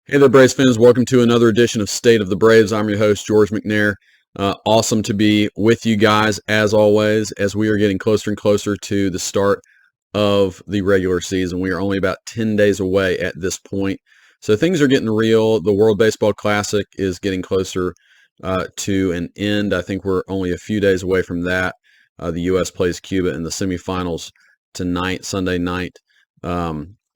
Hey there, Braves fans. Welcome to another edition of State of the Braves. I'm your host, George McNair. Awesome to be with you guys, as always, as we are getting closer and closer to the start of the regular season. We are only about 10 days away at this point. So things are getting real. The World Baseball Classic is getting closer to an end. I think we're only a few days away from that. The U.S. plays Cuba in the semifinals tonight, Sunday night.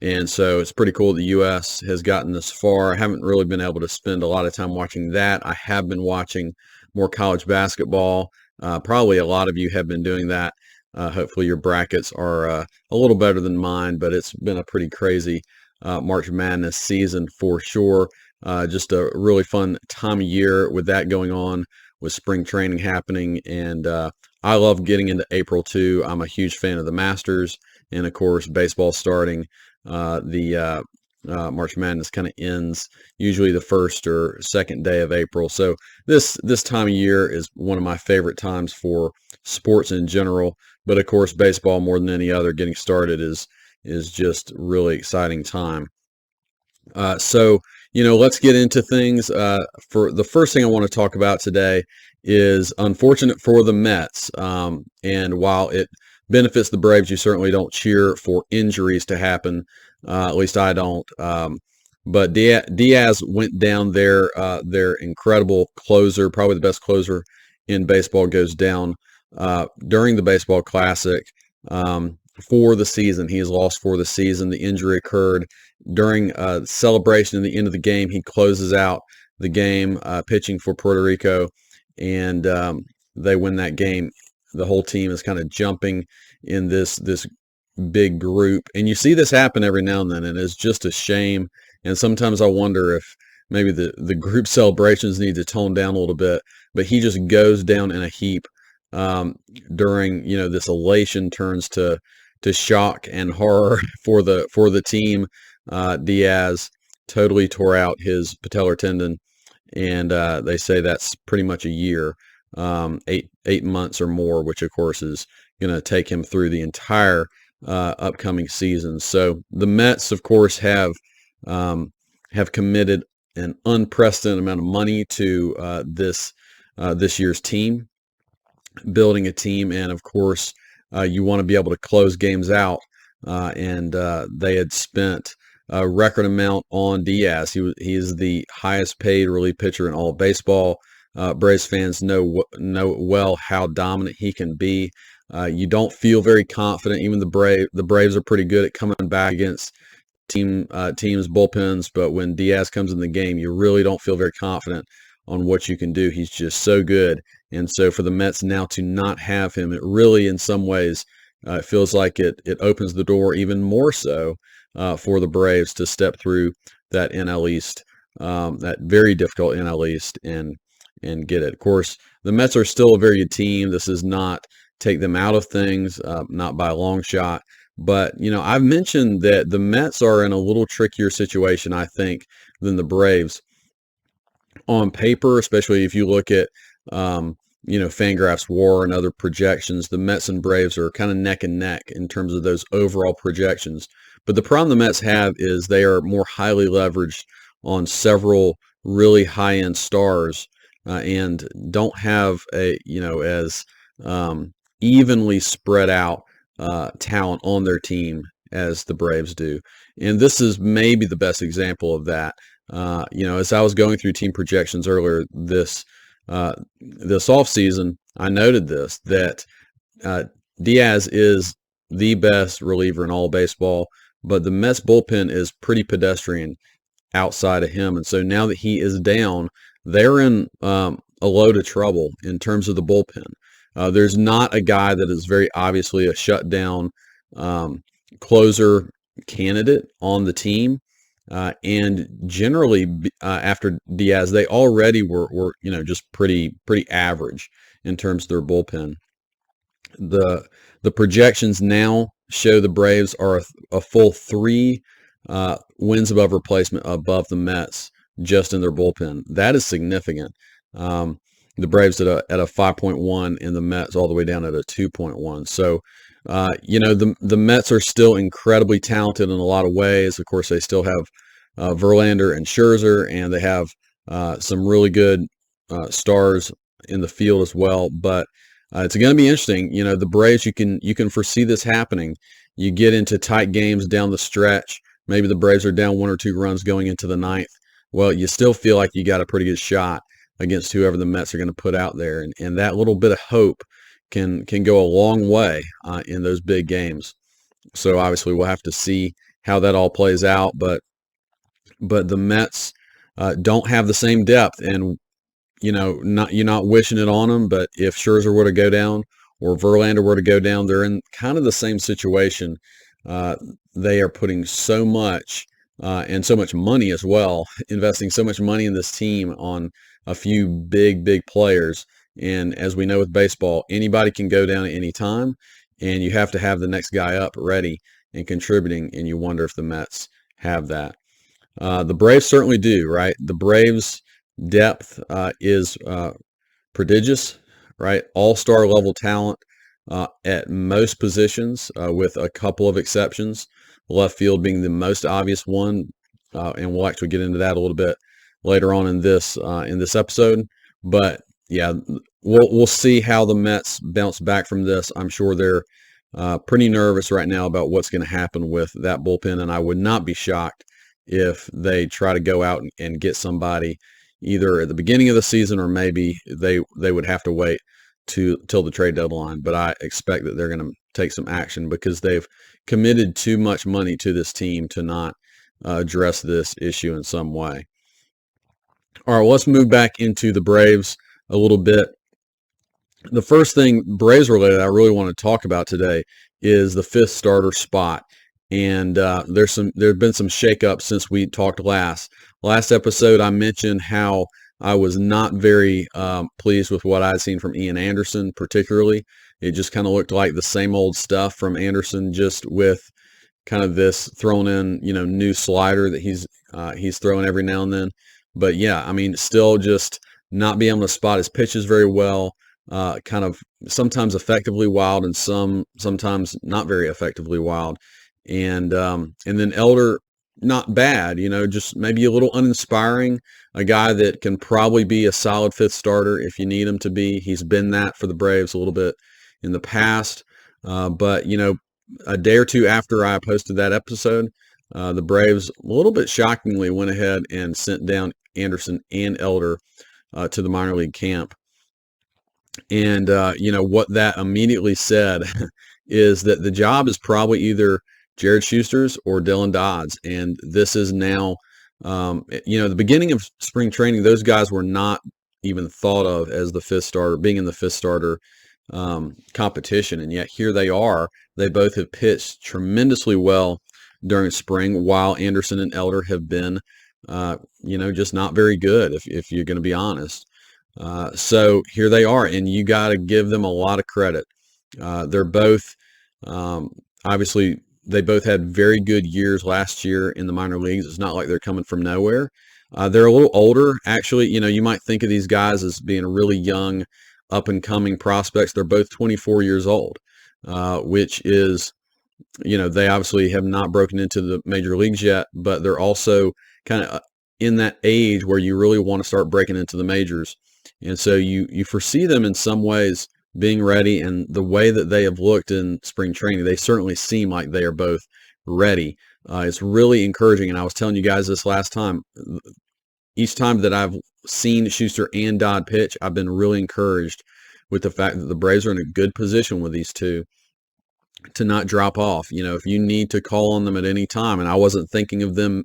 And so it's pretty cool the U.S. has gotten this far. I haven't really been able to spend a lot of time watching that. I have been watching more college basketball. Probably a lot of you have been doing that. Hopefully your brackets are a little better than mine, but it's been a pretty crazy March Madness season for sure. Just a really fun time of year with that going on, with spring training happening. And I love getting into April too. I'm a huge fan of the Masters, and of course baseball starting. The March Madness kind of ends usually the first or second day of April. So this time of year is one of my favorite times for sports in general. But of course, baseball more than any other getting started is just really exciting time. So let's get into things. For the first thing I want to talk about today is unfortunate for the Mets. And while it benefits the Braves, you certainly don't cheer for injuries to happen. At least I don't. But Diaz went down there. Their incredible closer, probably the best closer in baseball, goes down during the Baseball Classic for the season. He is lost for the season. The injury occurred during celebration at the end of the game. He closes out the game pitching for Puerto Rico, and they win that game. The whole team is kind of jumping in this big group. And you see this happen every now and then, and it's just a shame. And sometimes I wonder if maybe the group celebrations need to tone down a little bit. But he just goes down in a heap during, this elation turns to shock and horror for the team. Diaz totally tore out his patellar tendon, and they say that's pretty much a year. 8 months or more, which of course is going to take him through the entire upcoming season. So the Mets, of course, have committed an unprecedented amount of money to this year's team, building a team, and of course, you want to be able to close games out. And they had spent a record amount on Diaz. He is the highest paid relief pitcher in all of baseball. Braves fans know well how dominant he can be. You don't feel very confident. Even the Braves are pretty good at coming back against teams' bullpens, but when Diaz comes in the game, you really don't feel very confident on what you can do. He's just so good. And so for the Mets now to not have him, it really, in some ways, it feels like it opens the door even more so for the Braves to step through that NL East, that very difficult NL East, and get it. Of course, the Mets are still a very good team. This does not take them out of things, not by a long shot. But, I've mentioned that the Mets are in a little trickier situation, I think, than the Braves. On paper, especially if you look at, Fangraphs WAR and other projections, the Mets and Braves are kind of neck and neck in terms of those overall projections. But the problem the Mets have is they are more highly leveraged on several really high-end stars, and don't have as evenly spread out talent on their team as the Braves do. And this is maybe the best example of that. As I was going through team projections earlier this offseason, I noted that Diaz is the best reliever in all baseball, but the Mets bullpen is pretty pedestrian outside of him. And so now that he is down, they're in a load of trouble in terms of the bullpen. There's not a guy that is very obviously a shutdown closer candidate on the team. And generally, after Diaz, they already were just pretty average in terms of their bullpen. The projections now show the Braves are a full 3 wins above replacement above the Mets just in their bullpen. That is significant. The Braves at a 5.1 and the Mets all the way down at a 2.1. So, the Mets are still incredibly talented in a lot of ways. Of course, they still have Verlander and Scherzer, and they have some really good stars in the field as well. But it's going to be interesting. The Braves, you can foresee this happening. You get into tight games down the stretch. Maybe the Braves are down 1 or 2 runs going into the ninth. Well, you still feel like you got a pretty good shot against whoever the Mets are going to put out there, and that little bit of hope can go a long way in those big games. So obviously we'll have to see how that all plays out, but the Mets don't have the same depth, and you're not wishing it on them, but if Scherzer were to go down or Verlander were to go down, they're in kind of the same situation. They are putting so much and so much money as well, investing so much money in this team on a few big players. And as we know with baseball, anybody can go down at any time, and you have to have the next guy up ready and contributing, and you wonder if the Mets have that. The Braves certainly do, right? The Braves' depth is prodigious, right? All-star level talent at most positions, with a couple of exceptions. Left field being the most obvious one, and we'll actually get into that a little bit later on in this episode. But yeah, we'll see how the Mets bounce back from this. I'm sure they're pretty nervous right now about what's going to happen with that bullpen, and I would not be shocked if they try to go out and get somebody either at the beginning of the season, or maybe they would have to wait till the trade deadline. But I expect that they're going to take some action because they've committed too much money to this team to not address this issue in some way. All right, well, let's move back into the Braves a little bit. The first thing Braves related I really want to talk about today is the 5th starter spot. And there's been some shakeups since we talked last. Last episode, I mentioned how I was not very pleased with what I'd seen from Ian Anderson, particularly. It just kind of looked like the same old stuff from Anderson, just with kind of this thrown in, new slider that he's throwing every now and then. But yeah, I mean, still just not being able to spot his pitches very well. Kind of sometimes effectively wild, and sometimes not very effectively wild. And then Elder, not bad, just maybe a little uninspiring. A guy that can probably be a solid 5th starter if you need him to be. He's been that for the Braves a little bit in the past. But a day or two after I posted that episode, the Braves a little bit shockingly went ahead and sent down Anderson and Elder to the minor league camp. And what that immediately said is that the job is probably either Jared Shuster's or Dylan Dodd's. And this is now, the beginning of spring training, those guys were not even thought of as the 5th starter, being in the 5th starter competition. And yet here they are. They both have pitched tremendously well during spring, while Anderson and Elder have been, just not very good, if you're going to be honest. So here they are, and you got to give them a lot of credit. They're both, obviously, they both had very good years last year in the minor leagues. It's not like they're coming from nowhere. They're a little older, actually. You might think of these guys as being really young, up-and-coming prospects. They're both 24 years old, which is, they obviously have not broken into the major leagues yet, but they're also kind of in that age where you really want to start breaking into the majors. And so you foresee them in some ways being ready, and the way that they have looked in spring training, they certainly seem like they are both ready. It's really encouraging, and I was telling you guys this last time. Each time that I've seen Shuster and Dodd pitch, I've been really encouraged with the fact that the Braves are in a good position with these two to not drop off. If you need to call on them at any time, and I wasn't thinking of them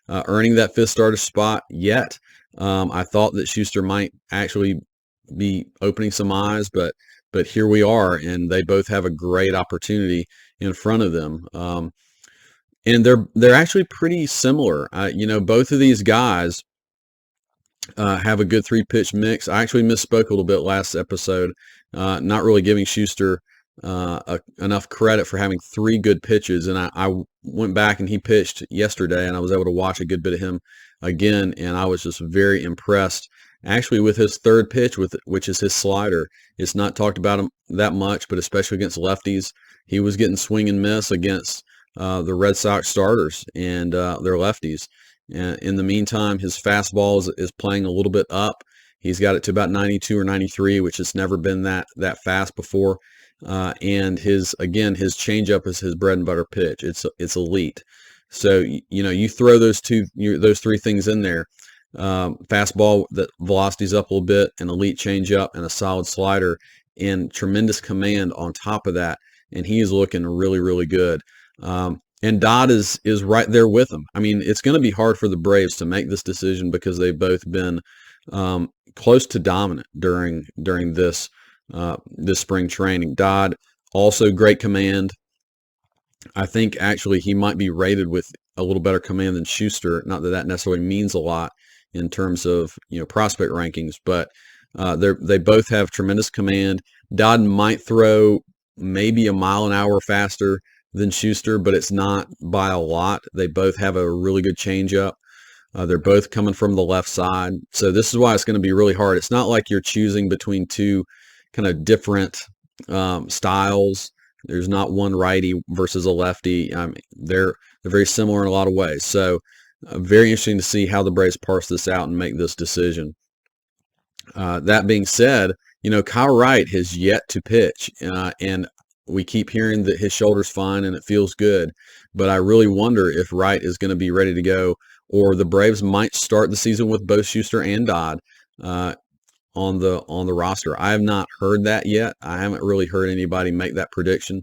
earning that 5th starter spot yet. I thought that Shuster might actually be opening some eyes, but here we are, and they both have a great opportunity in front of them. And they're actually pretty similar. Both of these guys have a good 3-pitch mix. I actually misspoke a little bit last episode, not really giving Shuster enough credit for having 3 good pitches. And I went back, and he pitched yesterday, and I was able to watch a good bit of him again, and I was just very impressed actually with his 3rd pitch, which is his slider. It's not talked about him that much, but especially against lefties, he was getting swing and miss against the Red Sox starters and their lefties. In the meantime, his fastball is playing a little bit up. He's got it to about 92 or 93, which has never been that fast before. And his changeup is his bread and butter pitch. It's elite. So you throw those three things in there. Fastball that velocity's up a little bit, an elite changeup, and a solid slider, and tremendous command on top of that. And he is looking really, really good. And Dodd is right there with him. I mean, it's going to be hard for the Braves to make this decision because they've both been close to dominant during this spring training. Dodd also great command. I think actually he might be rated with a little better command than Shuster. Not that necessarily means a lot in terms of prospect rankings, but they both have tremendous command. Dodd might throw maybe a mile an hour faster than Shuster, but it's not by a lot. They both have a really good changeup. They're both coming from the left side, so this is why it's going to be really hard. It's not like you're choosing between two kind of different styles. There's not one righty versus a lefty. They're very similar in a lot of ways. So very interesting to see how the Braves parse this out and make this decision. That being said, Kyle Wright has yet to pitch, and we keep hearing that his shoulder's fine and it feels good. But I really wonder if Wright is going to be ready to go, or the Braves might start the season with both Shuster and Dodd on the roster. I have not heard that yet. I haven't really heard anybody make that prediction.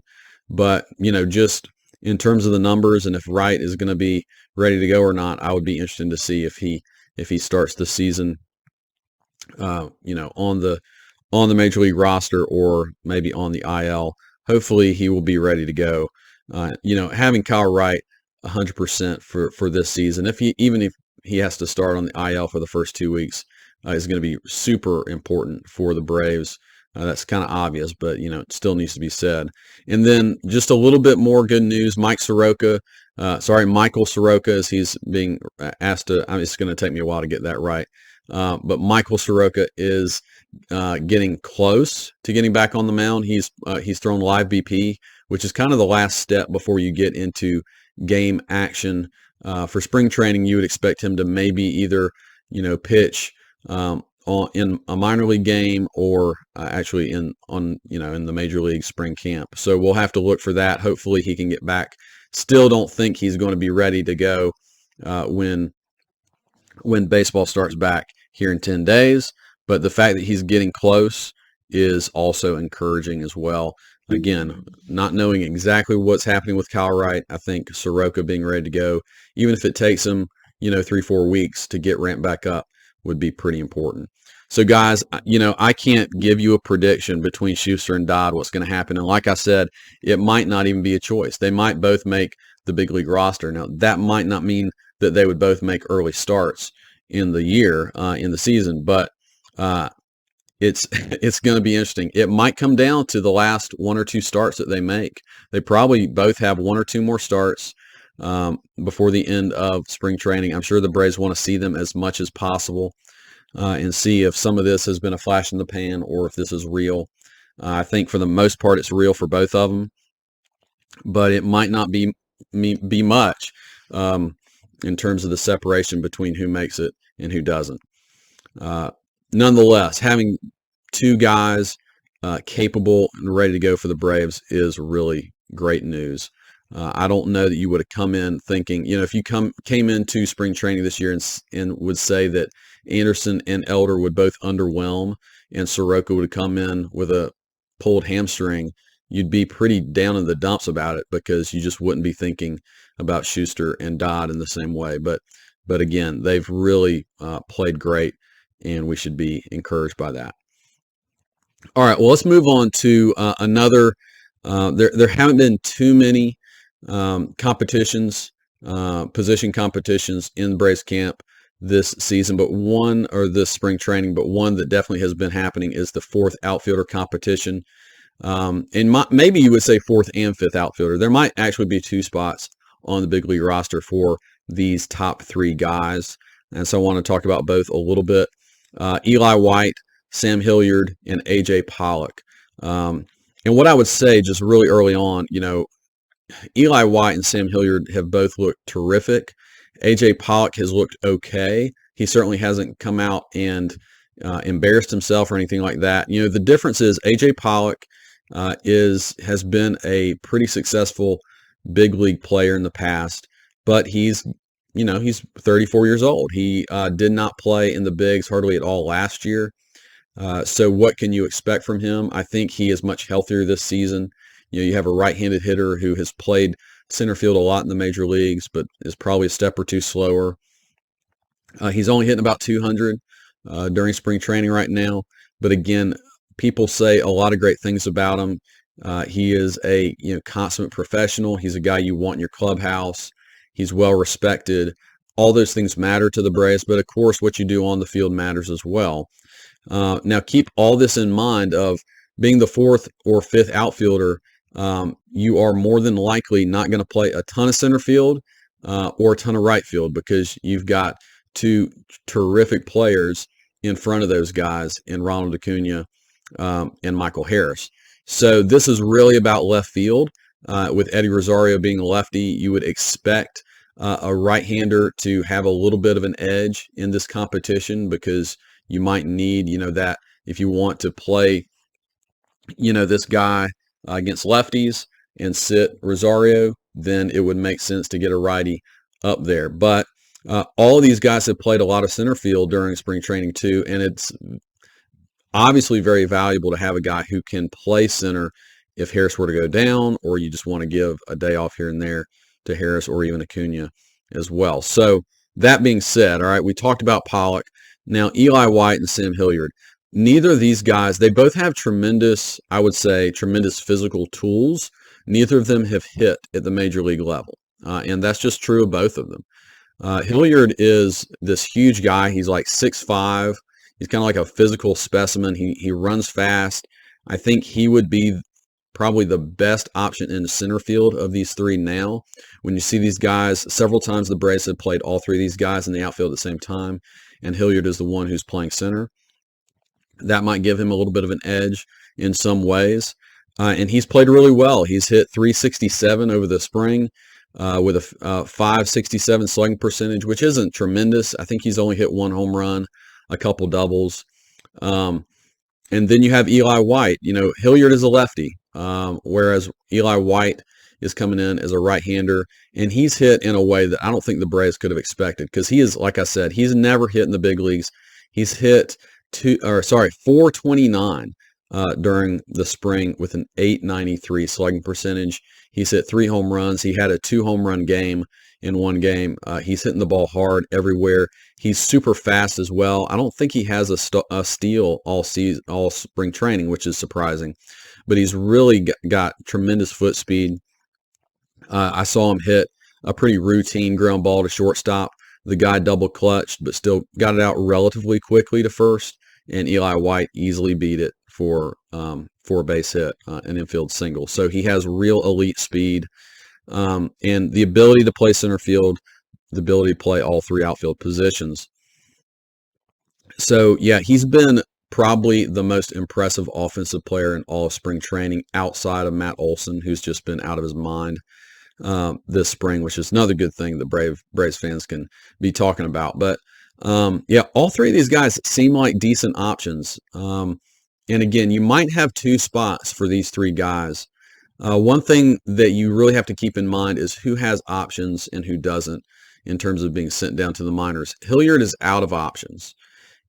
But just in terms of the numbers and if Wright is going to be ready to go or not, I would be interested to see if he starts the season, on the Major League roster or maybe on the IL. Hopefully he will be ready to go. Having Kyle Wright 100% for this season, even if he has to start on the IL for the first 2 weeks, is going to be super important for the Braves. That's kind of obvious, but it still needs to be said. And then just a little bit more good news: Michael Soroka, as he's being asked to. It's going to take me a while to get that right. But Michael Soroka is getting close to getting back on the mound. He's thrown live BP, which is kind of the last step before you get into game action. For spring training, you would expect him to maybe either pitch in a minor league game or actually in the major league spring camp. So we'll have to look for that. Hopefully he can get back. Still don't think he's going to be ready to go when baseball starts back here in 10 days. But the fact that he's getting close is also encouraging as well. Again, not knowing exactly what's happening with Kyle Wright, I think Soroka being ready to go, even if it takes him 3-4 weeks to get ramped back up, would be pretty important. So guys, I can't give you a prediction between Shuster and Dodd what's going to happen. And like I said, it might not even be a choice. They might both make the big league roster. Now, that might not mean that they would both make early starts in the year, in the season, but it's going to be interesting. It might come down to the last 1 or 2 starts that they make. They probably both have 1 or 2 more starts before the end of spring training. I'm sure the Braves want to see them as much as possible and see if some of this has been a flash in the pan or if this is real. I think for the most part it's real for both of them, but it might not be much in terms of the separation between who makes it and who doesn't. Nonetheless, having 2 guys capable and ready to go for the Braves is really great news. I don't know that you would have come in thinking, if you came into spring training this year and would say that Anderson and Elder would both underwhelm and Soroka would come in with a pulled hamstring, you'd be pretty down in the dumps about it because you just wouldn't be thinking about Shuster and Dodd in the same way. But again, they've really played great, and we should be encouraged by that. All right, well, let's move on to another. There haven't been too many competitions, position competitions in Braves camp this season, this spring training, but one that definitely has been happening is the 4th outfielder competition. And maybe you would say 4th and 5th outfielder. There might actually be 2 spots on the big league roster for these top 3 guys. And so I want to talk about both a little bit. Eli White, Sam Hilliard, and A.J. Pollock. And what I would say just really early on, Eli White and Sam Hilliard have both looked terrific. A.J. Pollock has looked okay. He certainly hasn't come out and embarrassed himself or anything like that. You know, the difference is A.J. Pollock has been a pretty successful big league player in the past, but he's 34 years old. He did not play in the bigs hardly at all last year. So what can you expect from him? I think he is much healthier this season. You know, you have a right-handed hitter who has played center field a lot in the major leagues, but is probably a step or two slower. He's only hitting about 200 during spring training right now. But again, people say a lot of great things about him. He is a consummate professional. He's a guy you want in your clubhouse. He's well respected. All those things matter to the Braves, but of course what you do on the field matters as well. Now keep all this in mind of being the fourth or fifth outfielder. You are more than likely not going to play a ton of center field or a ton of right field because you've got two terrific players in front of those guys in Ronald Acuna and Michael Harris. So this is really about left field. With Eddie Rosario being a lefty, you would expect a right-hander to have a little bit of an edge in this competition because you might need, that if you want to play, this guy against lefties and sit Rosario, then it would make sense to get a righty up there. But all of these guys have played a lot of center field during spring training too, and it's obviously very valuable to have a guy who can play center if Harris were to go down, or you just want to give a day off here and there to Harris or even Acuna as well. So that being said, all right, we talked about Pollock. Now Eli White and Sam Hilliard, neither of these guys, they both have tremendous physical tools. Neither of them have hit at the major league level, and that's just true of both of them. Hilliard is this huge guy. He's like 6'5". He's kind of like a physical specimen. He runs fast. I think he would be probably the best option in the center field of these three now. When you see these guys, several times the Braves have played all three of these guys in the outfield at the same time, and Hilliard is the one who's playing center. That might give him a little bit of an edge in some ways. And he's played really well. He's hit .367 over the spring with a .567 slugging percentage, which isn't tremendous. I think he's only hit one home run, a couple doubles. And then you have Eli White. Hilliard is a lefty, whereas Eli White is coming in as a right-hander, and he's hit in a way that I don't think the Braves could have expected because he is, like I said, he's never hit in the big leagues. He's hit 429 during the spring with an .893 slugging percentage. He's hit 3 home runs. He had a 2 home run game in one game. He's hitting the ball hard everywhere. He's super fast as well. I don't think he has a steal all spring training, which is surprising, but he's really got tremendous foot speed. I saw him hit a pretty routine ground ball to shortstop. The guy double clutched, but still got it out relatively quickly to first, and Eli White easily beat it for a base hit, an infield single. So he has real elite speed and the ability to play center field, the ability to play all three outfield positions. So yeah, he's been probably the most impressive offensive player in all of spring training outside of Matt Olson, who's just been out of his mind this spring, which is another good thing that Braves fans can be talking about. But yeah, all three of these guys seem like decent options. And again, you might have 2 spots for these 3 guys. One thing that you really have to keep in mind is who has options and who doesn't in terms of being sent down to the minors. Hilliard is out of options.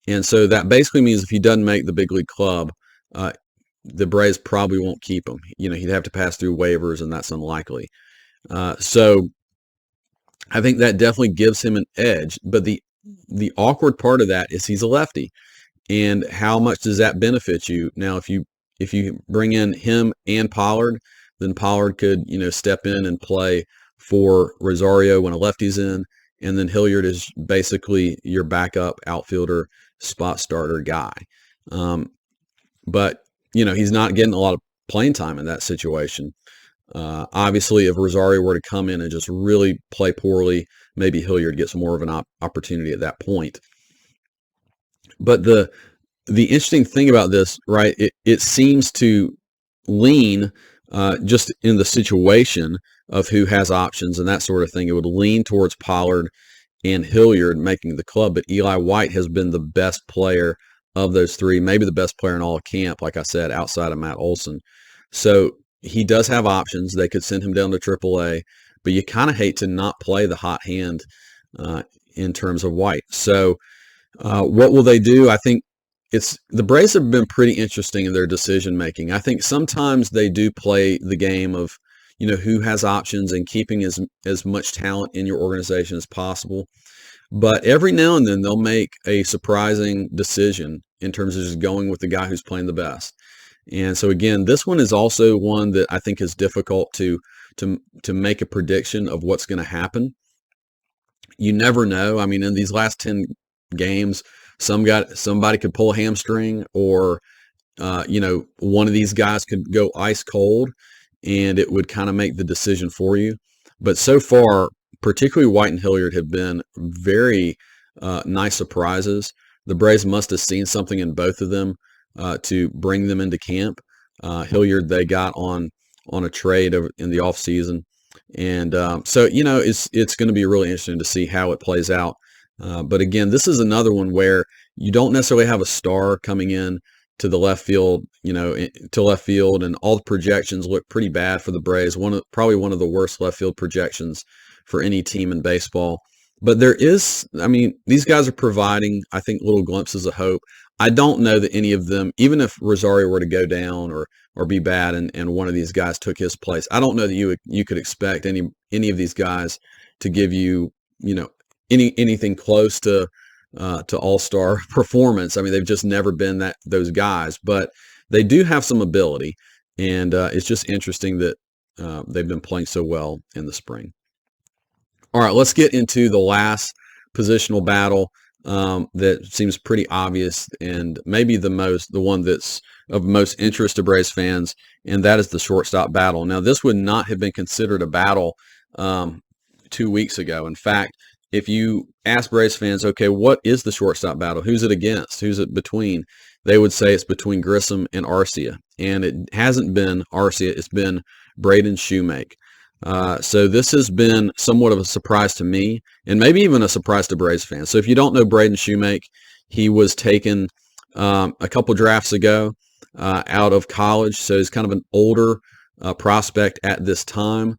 And so that basically means if he doesn't make the big league club, the Braves probably won't keep him. He'd have to pass through waivers, and that's unlikely. So I think that definitely gives him an edge. But the awkward part of that is he's a lefty. And how much does that benefit you? Now, if you bring in him and Pollard, then Pollard could, step in and play for Rosario when a lefty's in. And then Hilliard is basically your backup outfielder, spot starter guy. But, he's not getting a lot of playing time in that situation. Obviously, if Rosario were to come in and just really play poorly, maybe Hilliard gets more of an opportunity at that point. But the interesting thing about this, right, it seems to lean just in the situation of who has options and that sort of thing. It would lean towards Pollard and Hilliard making the club, but Eli White has been the best player of those three, maybe the best player in all of camp, like I said, outside of Matt Olson. So he does have options. They could send him down to AAA, but you kind of hate to not play the hot hand in terms of White. So what will they do? I think the Braves have been pretty interesting in their decision making. I think sometimes they do play the game of, who has options and keeping as much talent in your organization as possible. But every now and then they'll make a surprising decision in terms of just going with the guy who's playing the best. And so again, this one is also one that I think is difficult to make a prediction of what's going to happen. You never know. I mean, in these last 10 games, somebody could pull a hamstring, or one of these guys could go ice cold, and it would kind of make the decision for you. But so far, particularly White and Hilliard have been very nice surprises. The Braves must have seen something in both of them to bring them into camp. Hilliard they got on a trade in the offseason. And so, it's going to be really interesting to see how it plays out. But again, this is another one where you don't necessarily have a star coming in to the left field, to left field, and all the projections look pretty bad for the Braves. Probably one of the worst left field projections for any team in baseball. But these guys are providing, I think, little glimpses of hope. I don't know that any of them, even if Rosario were to go down or be bad and one of these guys took his place, I don't know that you could expect any of these guys to give you, anything close to all-star performance. I mean, they've just never been those guys, but they do have some ability, and it's just interesting that they've been playing so well in the spring. All right, let's get into the last positional battle that seems pretty obvious, and maybe the one that's of most interest to Braves fans, and that is the shortstop battle. Now, this would not have been considered a battle 2 weeks ago. In fact, if you ask Braves fans, okay, what is the shortstop battle? Who's it against? Who's it between? They would say it's between Grissom and Arcia. And it hasn't been Arcia, it's been Braden Shewmake. So this has been somewhat of a surprise to me, and maybe even a surprise to Braves fans. So if you don't know Braden Shewmake, he was taken a couple drafts ago out of college. So he's kind of an older prospect at this time.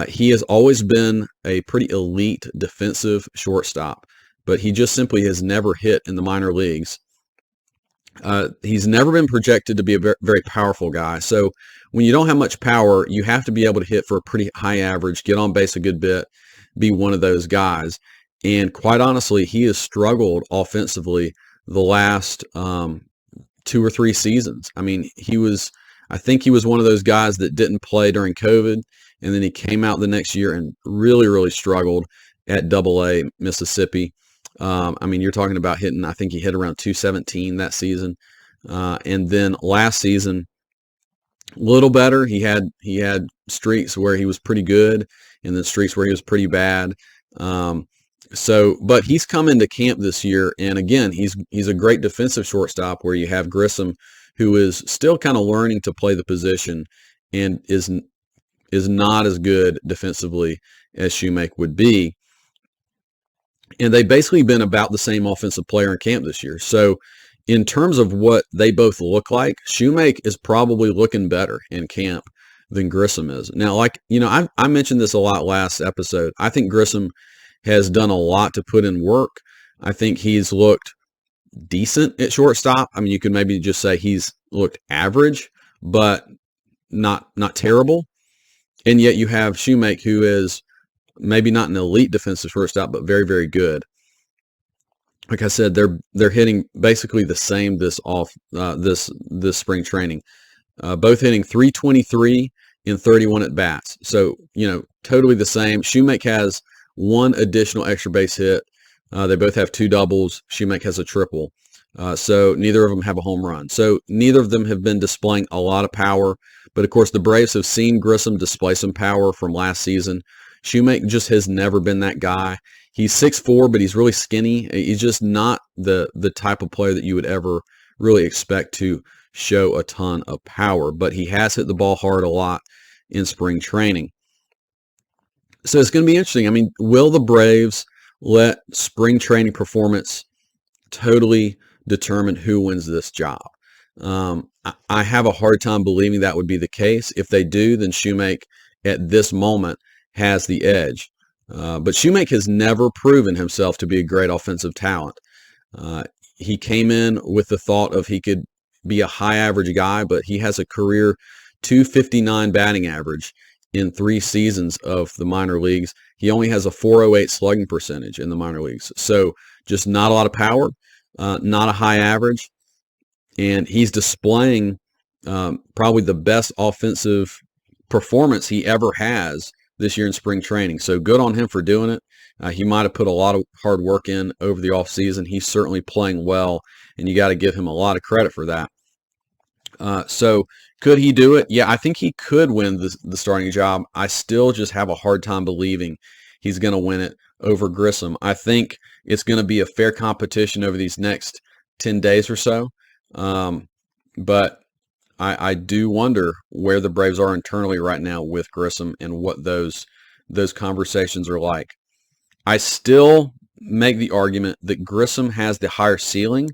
He has always been a pretty elite defensive shortstop, but he just simply has never hit in the minor leagues. He's never been projected to be a very, very powerful guy. So when you don't have much power, you have to be able to hit for a pretty high average, get on base a good bit, be one of those guys. And quite honestly, he has struggled offensively the last 2 or 3 seasons. I mean, I think he was one of those guys that didn't play during COVID, and then he came out the next year and really, really struggled at AA Mississippi. I mean, you're talking about hitting, I think he hit around 217 that season. And then last season, a little better. He had streaks where he was pretty good, and then streaks where he was pretty bad. But he's come into camp this year, and again, he's a great defensive shortstop where you have Grissom, who is still kind of learning to play the position and is not as good defensively as Shewmake would be. And they've basically been about the same offensive player in camp this year. So in terms of what they both look like, Shewmake is probably looking better in camp than Grissom is. Now, I mentioned this a lot last episode. I think Grissom has done a lot to put in work. I think he's looked decent at shortstop. I mean, you could maybe just say he's looked average, but not terrible. And yet you have Shewmake, who is maybe not an elite defensive shortstop, but very, very good. Like I said, they're hitting basically the same this spring training. Both hitting 323 in 31 at bats. So, totally the same. Shewmake has one additional extra base hit. They both have 2 doubles. Shewmake has a triple. So neither of them have a home run. So neither of them have been displaying a lot of power. But of course, the Braves have seen Grissom display some power from last season. Shewmake just has never been that guy. He's 6'4", but he's really skinny. He's just not the type of player that you would ever really expect to show a ton of power. But he has hit the ball hard a lot in spring training. So it's going to be interesting. I mean, will the Braves let spring training performance totally determine who wins this job. I have a hard time believing that would be the case. If they do, then Shewmake at this moment has the edge. But Shewmake has never proven himself to be a great offensive talent. He came in with the thought of he could be a high average guy, but he has a career .259 batting average in 3 seasons of the minor leagues. He only has a .408 slugging percentage in the minor leagues. So just not a lot of power, not a high average. And he's displaying probably the best offensive performance he ever has this year in spring training. So good on him for doing it. He might have put a lot of hard work in over the offseason. He's certainly playing well, and you got to give him a lot of credit for that. So could he do it? Yeah, I think he could win the starting job. I still just have a hard time believing he's going to win it over Grissom. I think it's going to be a fair competition over these next 10 days or so. But I do wonder where the Braves are internally right now with Grissom and what those conversations are like. I still make the argument that Grissom has the higher ceiling,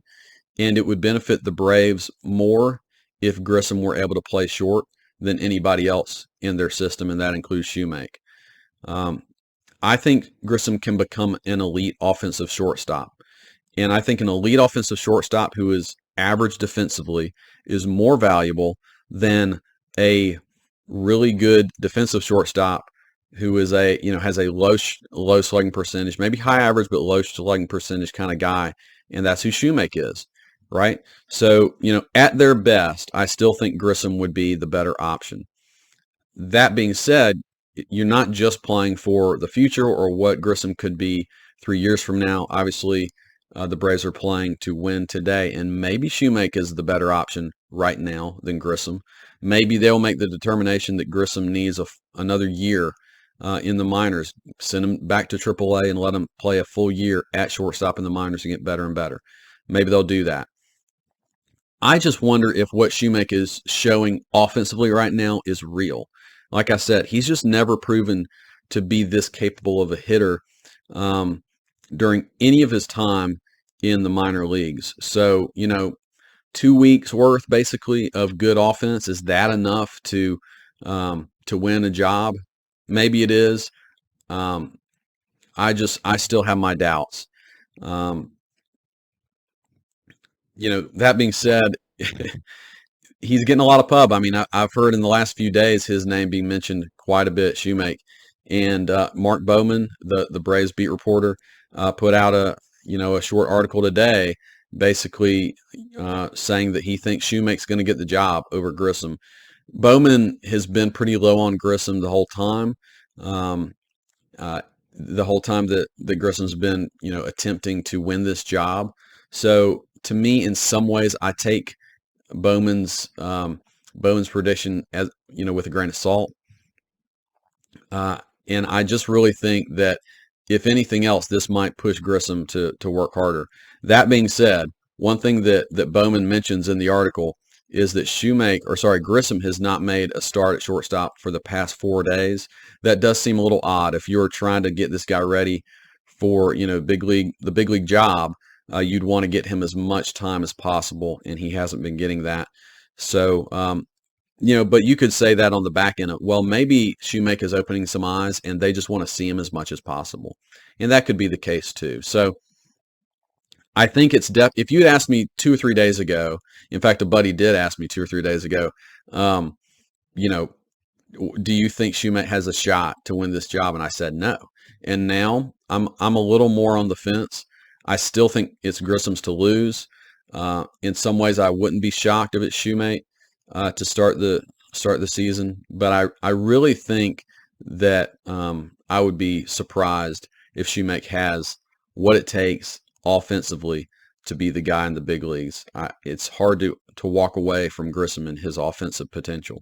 and it would benefit the Braves more if Grissom were able to play short than anybody else in their system, and that includes Shewmake. I think Grissom can become an elite offensive shortstop, and I think an elite offensive shortstop who is average defensively is more valuable than a really good defensive shortstop who is has a low slugging percentage, maybe high average but low slugging percentage kind of guy, and that's who Shewmake is, right? So, at their best, I still think Grissom would be the better option. That being said, you're not just playing for the future or what Grissom could be 3 years from now. Obviously, the Braves are playing to win today, and maybe Shewmake is the better option right now than Grissom. Maybe they'll make the determination that Grissom needs another year in the minors, send him back to AAA and let him play a full year at shortstop in the minors and get better and better. Maybe they'll do that. I just wonder if what Shewmake is showing offensively right now is real. Like I said, he's just never proven to be this capable of a hitter during any of his time in the minor leagues. So, 2 weeks worth basically of good offense, is that enough to win a job? Maybe it is. I still have my doubts. That being said, he's getting a lot of pub. I mean, I've heard in the last few days his name being mentioned quite a bit, Shewmake. And Mark Bowman, the Braves beat reporter, put out a short article today, basically saying that he thinks Shewmake's going to get the job over Grissom. Bowman has been pretty low on Grissom the whole time. The whole time that Grissom's been, attempting to win this job. So to me, in some ways, I take Bowman's prediction as with a grain of salt. And I just really think that if anything else, this might push Grissom to work harder. That being said, one thing that Bowman mentions in the article is that Grissom has not made a start at shortstop for the past 4 days. That does seem a little odd. If you're trying to get this guy ready for, the big league job, you'd want to get him as much time as possible, and he hasn't been getting that. So, but you could say that on the back end of, well, maybe Shewmake is opening some eyes and they just want to see him as much as possible. And that could be the case too. So I think it's if you had asked me 2 or 3 days ago, in fact, a buddy did ask me 2 or 3 days ago, do you think Shewmake has a shot to win this job? And I said no. And now I'm a little more on the fence. I still think it's Grissom's to lose. In some ways, I wouldn't be shocked if it's Shewmake to start the season, but I really think that I would be surprised if Shewmake has what it takes offensively to be the guy in the big leagues. It's hard to walk away from Grissom and his offensive potential.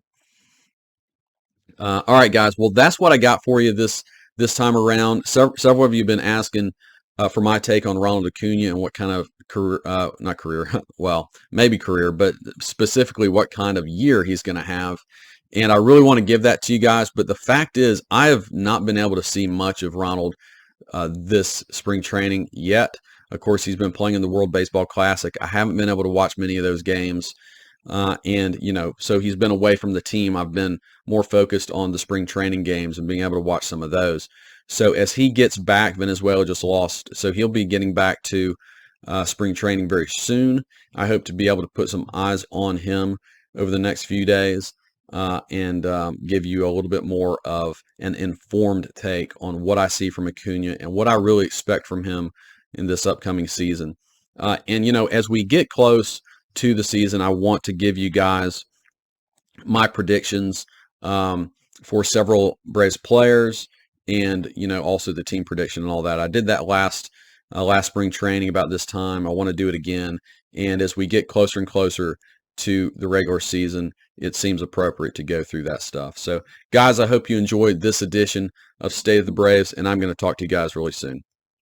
All right, guys. Well, that's what I got for you this time around. Several of you have been asking for my take on Ronald Acuna and what kind of maybe career, but specifically what kind of year he's going to have. And I really want to give that to you guys. But the fact is, I have not been able to see much of Ronald this spring training yet. Of course, he's been playing in the World Baseball Classic. I haven't been able to watch many of those games. And, so he's been away from the team. I've been more focused on the spring training games and being able to watch some of those. So as he gets back, Venezuela just lost. So he'll be getting back to spring training very soon. I hope to be able to put some eyes on him over the next few days and give you a little bit more of an informed take on what I see from Acuna and what I really expect from him in this upcoming season. And, as we get close to the season, I want to give you guys my predictions for several Braves players and, also the team prediction and all that. I did that last spring training about this time. I want to do it again. And as we get closer and closer to the regular season, it seems appropriate to go through that stuff. So, guys, I hope you enjoyed this edition of State of the Braves, and I'm going to talk to you guys really soon.